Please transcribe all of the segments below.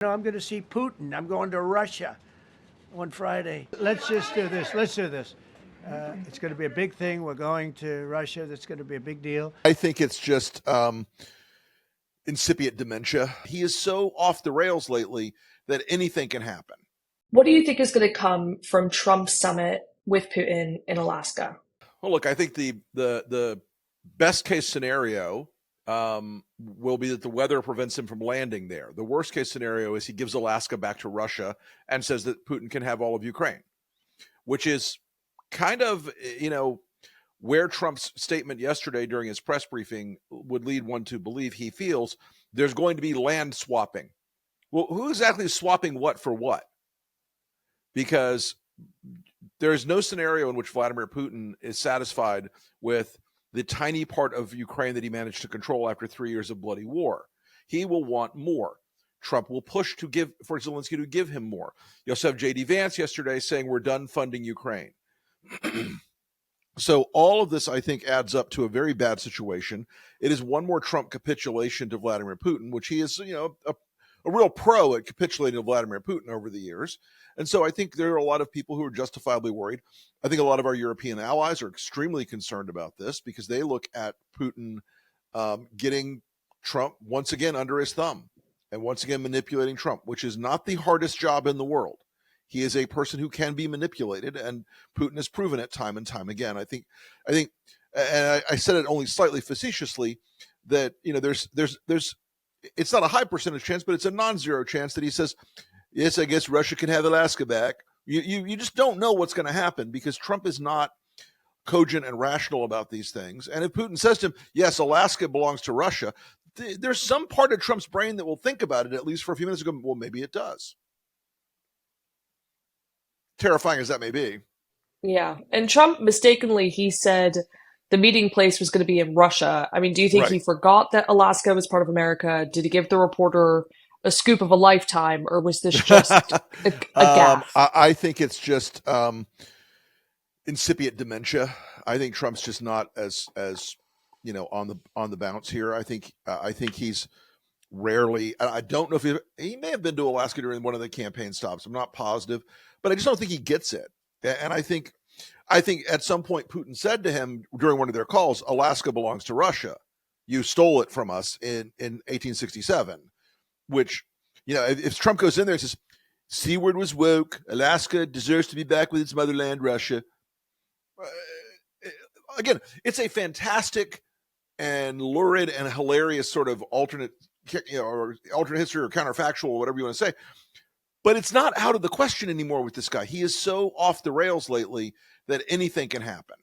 No, I'm going to see Putin. I'm going to Russia on Friday. Let's just do this. Let's do this. It's going to be a big thing. We're going to Russia. That's going to be a big deal. I think it's just incipient dementia. He is so off the rails lately that anything can happen. What do you think is going to come from Trump's summit with Putin in Alaska? Well, look, I think the best case scenario will be that the weather prevents him from landing there. The worst case scenario is he gives Alaska back to Russia and says that Putin can have all of Ukraine, which is kind of, where Trump's statement yesterday during his press briefing would lead one to believe he feels there's going to be land swapping. Well, who exactly is swapping what for what? Because there's no scenario in which Vladimir Putin is satisfied with the tiny part of Ukraine that he managed to control after 3 years of bloody war. He will want more. Trump will push for Zelensky to give him more. You also have J.D. Vance yesterday saying we're done funding Ukraine. So all of this, I think, adds up to a very bad situation. It is one more Trump capitulation to Vladimir Putin, which he is, a real pro at capitulating to Vladimir Putin over the years. And so I think there are a lot of people who are justifiably worried. I think a lot of our European allies are extremely concerned about this because they look at Putin getting Trump once again under his thumb and once again manipulating Trump, which is not the hardest job in the world. He is a person who can be manipulated, and Putin has proven it time and time again. I think, and I said it only slightly facetiously, that there's it's not a high percentage chance, but it's a non-zero chance that he says, yes, I guess Russia can have Alaska back. You just don't know what's going to happen because Trump is not cogent and rational about these things. And if Putin says to him, yes, Alaska belongs to Russia, there's some part of Trump's brain that will think about it, at least for a few minutes ago. Well, maybe it does. Terrifying as that may be. Yeah. And Trump mistakenly, he said the meeting place was going to be in Russia. I mean, do you think he forgot that Alaska was part of America? Did he give the reporter a scoop of a lifetime, or was this just a gaffe? I think it's just incipient dementia. I think Trump's just not as on the bounce here. I think he's rarely. I don't know if he may have been to Alaska during one of the campaign stops. I'm not positive, but I just don't think he gets it. And I think at some point Putin said to him during one of their calls, Alaska belongs to Russia. You stole it from us in 1867, which, if Trump goes in there and says, Seaward was woke, Alaska deserves to be back with its motherland, Russia. Again, it's a fantastic and lurid and hilarious sort of alternate history or counterfactual, or whatever you want to say. But it's not out of the question anymore with this guy. He is so off the rails lately that anything can happen.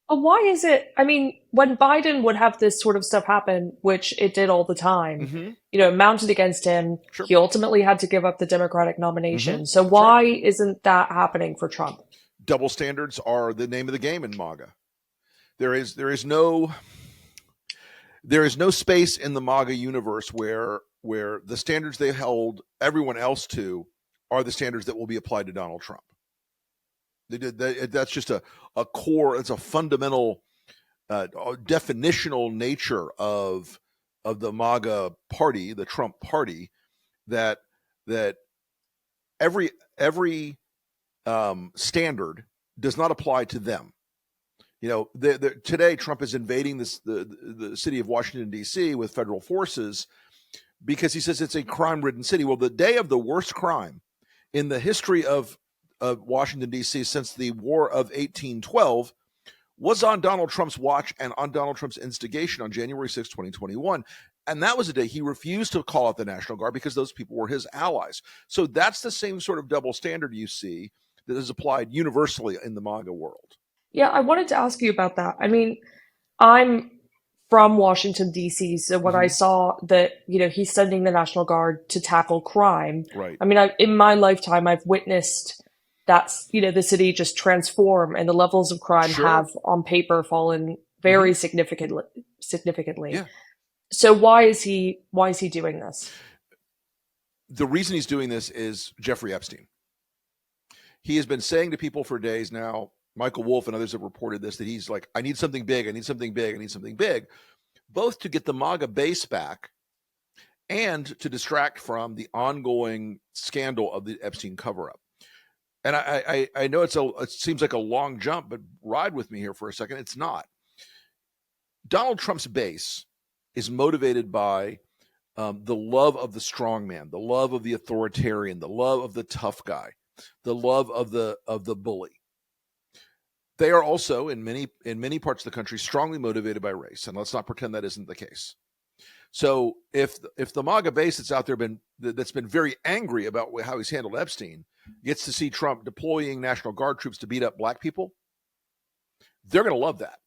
Why is it? I mean, when Biden would have this sort of stuff happen, which it did all the time, it mounted against him. Sure. He ultimately had to give up the Democratic nomination. So why isn't that happening for Trump? Double standards are the name of the game in MAGA. There is no space in the MAGA universe where the standards they held everyone else to are the standards that will be applied to Donald Trump. That's just a core. It's a fundamental, definitional nature of the MAGA party, the Trump party, that every standard does not apply to them. Today Trump is invading the city of Washington, D.C. with federal forces because he says it's a crime-ridden city. Well, the day of the worst crime in the history of Washington, D.C. since the War of 1812 was on Donald Trump's watch and on Donald Trump's instigation on January 6, 2021. And that was a day he refused to call out the National Guard because those people were his allies. So that's the same sort of double standard you see that is applied universally in the MAGA world. Yeah, I wanted to ask you about that. I mean, I'm from Washington, D.C., so when I saw that, he's sending the National Guard to tackle crime, right. I mean, in my lifetime, I've witnessed that's, the city just transform and the levels of crime have on paper fallen very significantly. Yeah. So why is he doing this? The reason he's doing this is Jeffrey Epstein. He has been saying to people for days now, Michael Wolff and others have reported this, that he's like, I need something big, I need something big, I need something big, both to get the MAGA base back and to distract from the ongoing scandal of the Epstein cover-up. And I know it seems like a long jump, but ride with me here for a second. It's not. Donald Trump's base is motivated by the love of the strong man, the love of the authoritarian, the love of the tough guy, the love of the bully. They are also in many parts of the country strongly motivated by race, and let's not pretend that isn't the case. So if the MAGA base that's out there that's been very angry about how he's handled Epstein gets to see Trump deploying National Guard troops to beat up black people, they're going to love that.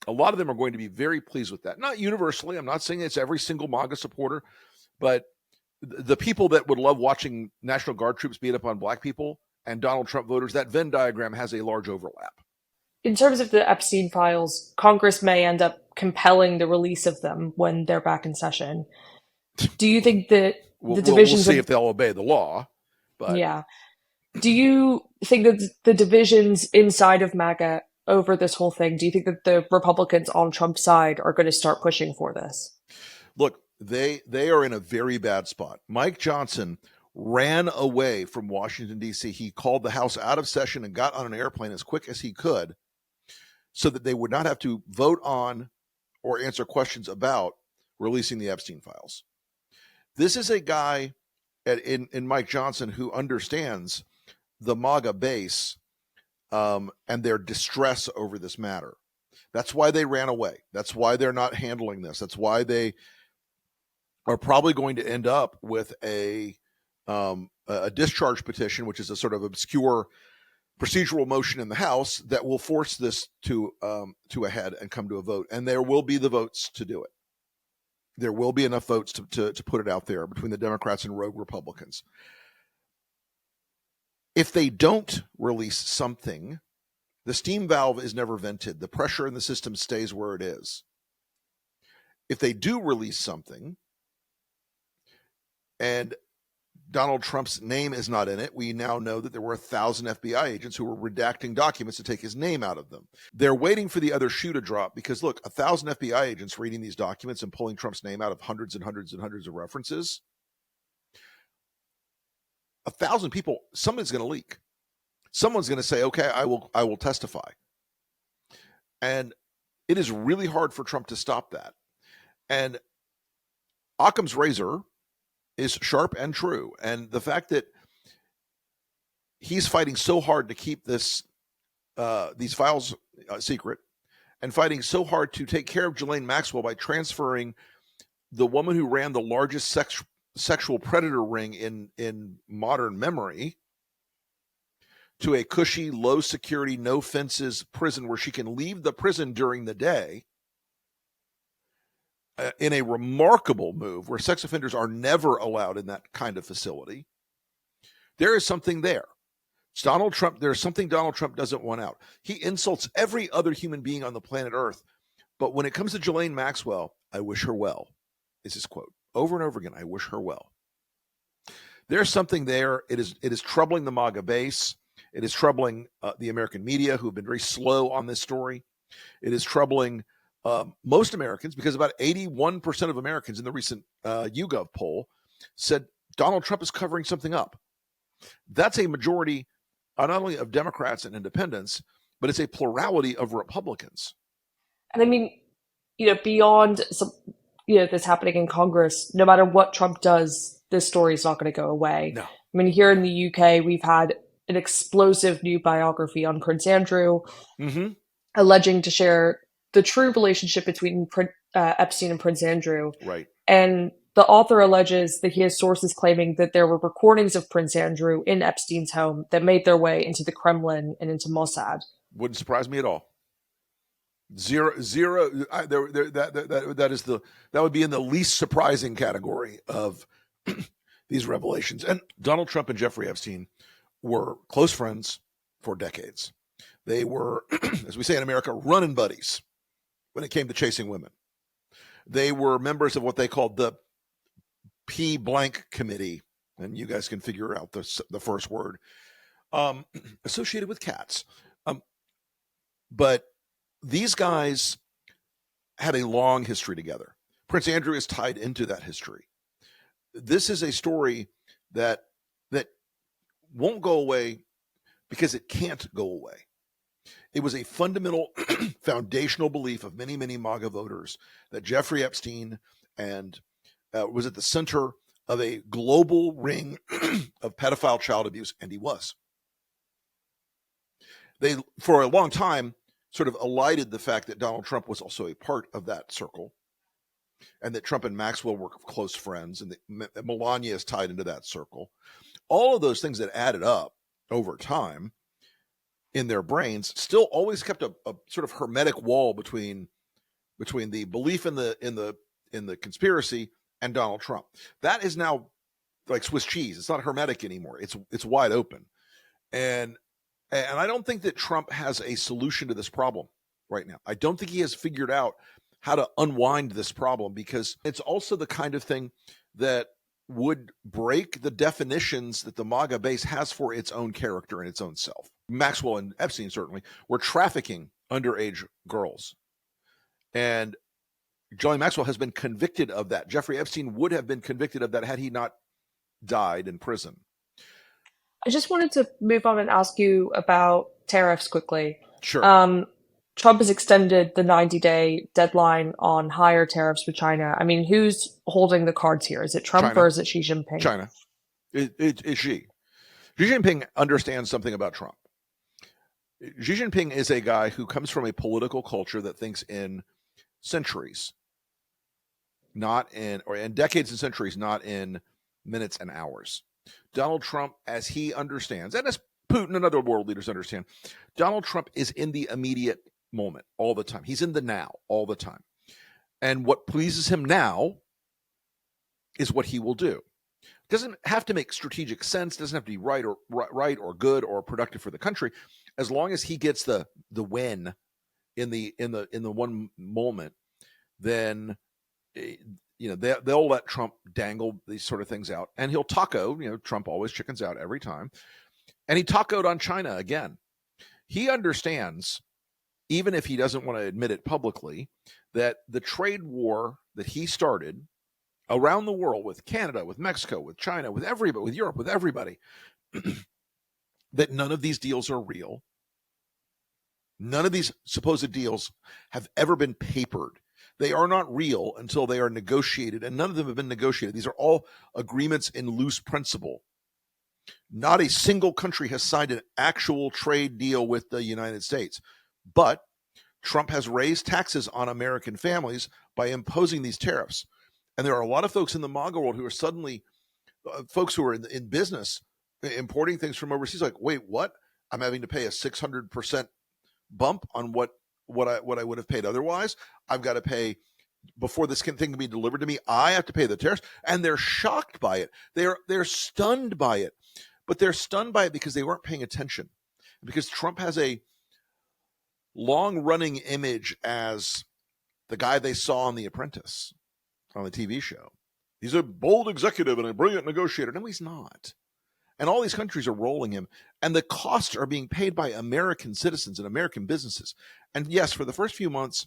A lot of them are going to be very pleased with that. Not universally. I'm not saying it's every single MAGA supporter, but the people that would love watching National Guard troops beat up on black people and Donald Trump voters, that Venn diagram has a large overlap. In terms of the Epstein files, Congress may end up compelling the release of them when they're back in session. Do you think that the divisions we'll see if they'll obey the law, but yeah. Do you think that the divisions inside of MAGA over this whole thing, do you think that the Republicans on Trump's side are going to start pushing for this? Look, they are in a very bad spot. Mike Johnson ran away from Washington, D.C. He called the House out of session and got on an airplane as quick as he could so that they would not have to vote on or answer questions about releasing the Epstein files. This is a guy in Mike Johnson who understands the MAGA base and their distress over this matter. That's why they ran away. That's why they're not handling this. That's why they are probably going to end up with a discharge petition, which is a sort of obscure procedural motion in the House that will force this to a head and come to a vote. And there will be the votes to do it. There will be enough votes to put it out there between the Democrats and rogue Republicans. If they don't release something, the steam valve is never vented. The pressure in the system stays where it is. If they do release something, and Donald Trump's name is not in it, we now know that there were 1,000 FBI agents who were redacting documents to take his name out of them. They're waiting for the other shoe to drop because, look, 1,000 FBI agents reading these documents and pulling Trump's name out of hundreds and hundreds and hundreds of references. 1,000 people, somebody's going to leak. Someone's going to say, okay, I will testify. And it is really hard for Trump to stop that. And Occam's razor is sharp and true. And the fact that he's fighting so hard to keep these files secret and fighting so hard to take care of Ghislaine Maxwell by transferring the woman who ran the largest sexual predator ring in modern memory to a cushy, low security, no fences prison where she can leave the prison during the day in a remarkable move where sex offenders are never allowed in that kind of facility. There is something there. Donald Trump, there's something Donald Trump doesn't want out. He insults every other human being on the planet Earth. But when it comes to Ghislaine Maxwell, I wish her well, is his quote. Over and over again, I wish her well. There's something there. It is troubling the MAGA base. It is troubling the American media, who have been very slow on this story. It is troubling most Americans, because about 81% of Americans in the recent YouGov poll said Donald Trump is covering something up. That's a majority not only of Democrats and independents, but it's a plurality of Republicans. And I mean, beyond some, this happening in Congress, no matter what Trump does, this story is not going to go away. No. I mean, here in the UK, we've had an explosive new biography on Prince Andrew, alleging to share the true relationship between Epstein and Prince Andrew. Right. And the author alleges that he has sources claiming that there were recordings of Prince Andrew in Epstein's home that made their way into the Kremlin and into Mossad. Wouldn't surprise me at all. Zero. That would be in the least surprising category of these revelations. And Donald Trump and Jeffrey Epstein were close friends for decades. They were, as we say in America, running buddies when it came to chasing women. They were members of what they called the P blank committee, and you guys can figure out the first word, associated with cats. But these guys had a long history together. Prince Andrew is tied into that history. this is a story that won't go away because it can't go away. It was a fundamental foundational belief of many, many MAGA voters that Jeffrey Epstein and was at the center of a global ring of pedophile child abuse, and he was. They, for a long time, sort of elided the fact that Donald Trump was also a part of that circle, and that Trump and Maxwell were close friends, and that Melania is tied into that circle. All of those things that added up over time in their brains still always kept a sort of hermetic wall between the belief in the conspiracy and Donald Trump. That is now like Swiss cheese. It's not hermetic anymore. It's wide open. And I don't think that Trump has a solution to this problem right now. I don't think he has figured out how to unwind this problem, because it's also the kind of thing that would break the definitions that the MAGA base has for its own character and its own self. Maxwell and Epstein certainly were trafficking underage girls. And Johnny Maxwell has been convicted of that. Jeffrey Epstein would have been convicted of that had he not died in prison. I just wanted to move on and ask you about tariffs quickly. Sure. Trump has extended the 90-day deadline on higher tariffs with China. I mean, who's holding the cards here? Is it Trump China. or is it Xi Jinping? China. It's Xi. Xi Jinping understands something about Trump. Xi Jinping is a guy who comes from a political culture that thinks in centuries, not in, or in decades and centuries, not in minutes and hours. Donald Trump, as he understands, and as Putin and other world leaders understand, Donald Trump is in the immediate moment all the time. He's in the now all the time. And what pleases him now is what he will do. Doesn't have to make strategic sense, doesn't have to be right or good or productive for the country, as long as he gets the win in the one moment. Then they'll let Trump dangle these sort of things out, and he'll taco. Trump always chickens out every time, and he tacoed on China again. He understands, even if he doesn't want to admit it publicly, that the trade war that he started around the world with Canada, with Mexico, with China, with everybody, with Europe, with everybody, that none of these deals are real. None of these supposed deals have ever been papered. They are not real until they are negotiated, and none of them have been negotiated. These are all agreements in loose principle. Not a single country has signed an actual trade deal with the United States. But Trump has raised taxes on American families by imposing these tariffs. And there are a lot of folks in the MAGA world who are suddenly, folks who are in business, importing things from overseas, like, wait, what? I'm having to pay a 600% bump on what I would have paid otherwise. I've got to pay, before this thing can be delivered to me, I have to pay the tariffs. And they're shocked by it. They're stunned by it. But they're stunned by it because they weren't paying attention. Because Trump has a long-running image as the guy they saw on The Apprentice, on the TV show. He's a bold executive and a brilliant negotiator. No, he's not. And all these countries are rolling him. And the costs are being paid by American citizens and American businesses. And yes, for the first few months,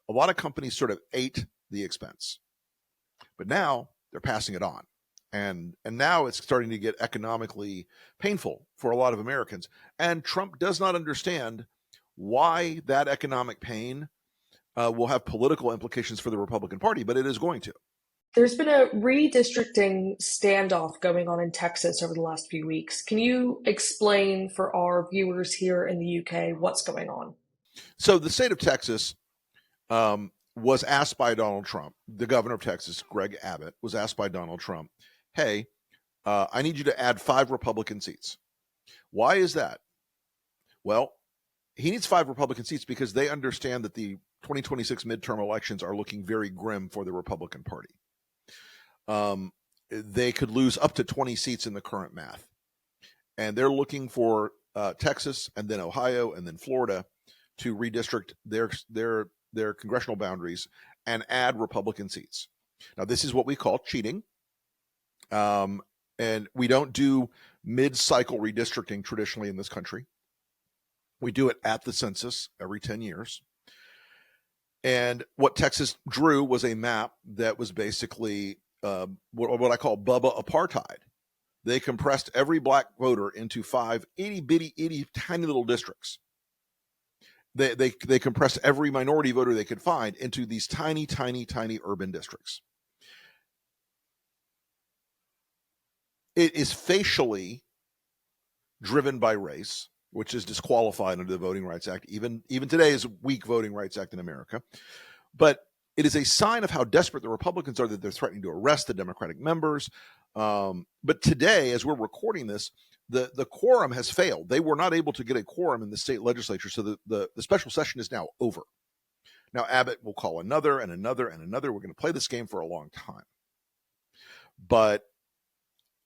a lot of companies sort of ate the expense. But now they're passing it on. And now it's starting to get economically painful for a lot of Americans. And Trump does not understand why that economic pain will have political implications for the Republican Party, but it is going to. There's been a redistricting standoff going on in Texas over the last few weeks. Can you explain for our viewers here in the UK what's going on? So the state of Texas was asked by Donald Trump, the governor of Texas, Greg Abbott, was asked by Donald Trump, hey, I need you to add 5 Republican seats. Why is that? Well, he needs 5 Republican seats because they understand that the 2026 midterm elections are looking very grim for the Republican Party. They could lose up to 20 seats in the current math. And they're looking for Texas and then Ohio and then Florida to redistrict their congressional boundaries and add Republican seats. Now, this is what we call cheating. And we don't do mid-cycle redistricting traditionally in this country. We do it at the census every 10 years. And what Texas drew was a map that was basically what I call Bubba apartheid. They compressed every black voter into 5 itty tiny little districts. They compressed every minority voter they could find into these tiny urban districts. It is facially driven by race, which is disqualified under the Voting Rights Act, even today's weak Voting Rights Act in America. But it is a sign of how desperate the Republicans are that they're threatening to arrest the Democratic members. But today, as we're recording this, the quorum has failed. They were not able to get a quorum in the state legislature, so the special session is now over. Now Abbott will call another and another and another. We're going to play this game for a long time. But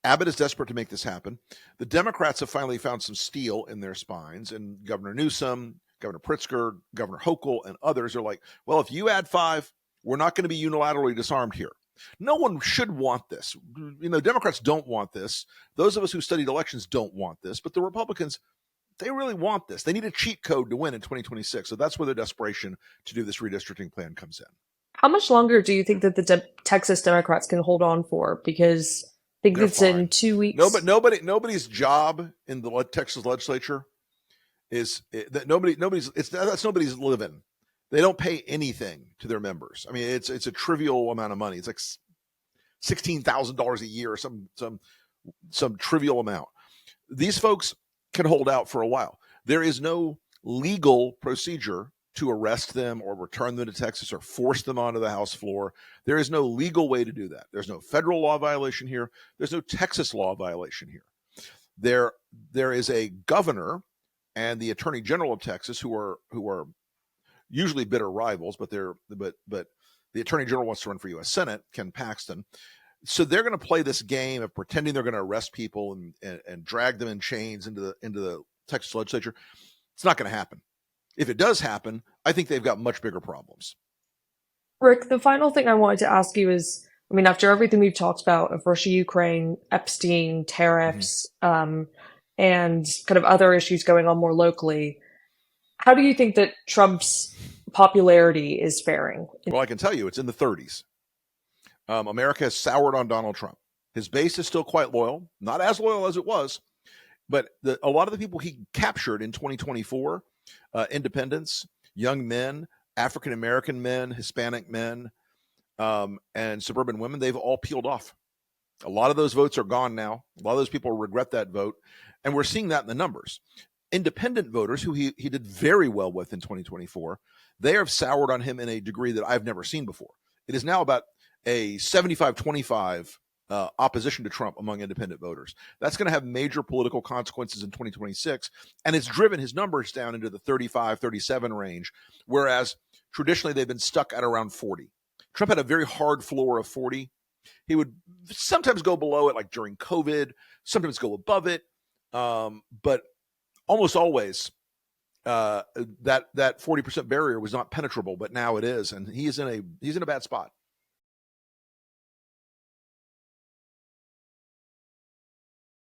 Abbott is desperate to make this happen. The Democrats have finally found some steel in their spines, and Governor Newsom, Governor Pritzker, Governor Hochul, and others are like, well, if you add 5, we're not going to be unilaterally disarmed here. No one should want this. Democrats don't want this. Those of us who studied elections don't want this. But the Republicans, they really want this. They need a cheat code to win in 2026. So that's where their desperation to do this redistricting plan comes in. How much longer do you think that the Texas Democrats can hold on for? Because I think it's in 2 weeks. No, but nobody's job in the Texas legislature is that that's nobody's living. They don't pay anything to their members. I mean, it's a trivial amount of money. It's like $16,000 a year or some trivial amount. These folks can hold out for a while. There is no legal procedure to arrest them or return them to Texas or force them onto the House floor. There is no legal way to do that. There's no federal law violation here. There's no Texas law violation here. There is a governor and the Attorney General of Texas who are usually bitter rivals, but the Attorney General wants to run for U.S. Senate, Ken Paxton. So they're going to play this game of pretending they're going to arrest people and drag them in chains into the Texas legislature. It's not going to happen. If it does happen, I think they've got much bigger problems. Rick, the final thing I wanted to ask you is, after everything we've talked about of Russia, Ukraine, Epstein, tariffs, and kind of other issues going on more locally, how do you think that Trump's popularity is faring? Well, I can tell you it's in the 30s. America has soured on Donald Trump. His base is still quite loyal, not as loyal as it was, but a lot of the people he captured in 2024, independents, young men, African-American men, Hispanic men, and suburban women, they've all peeled off. A lot of those votes are gone now. A lot of those people regret that vote. And we're seeing that in the numbers. Independent voters, who he did very well with in 2024, they have soured on him in a degree that I've never seen before. It is now about a 75-25 opposition to Trump among independent voters. That's going to have major political consequences in 2026, and it's driven his numbers down into the 35, 37 range, whereas traditionally they've been stuck at around 40. Trump had a very hard floor of 40. He would sometimes go below it, like during COVID, sometimes go above it, but almost always that 40% barrier was not penetrable, but now it is, and he's in a bad spot.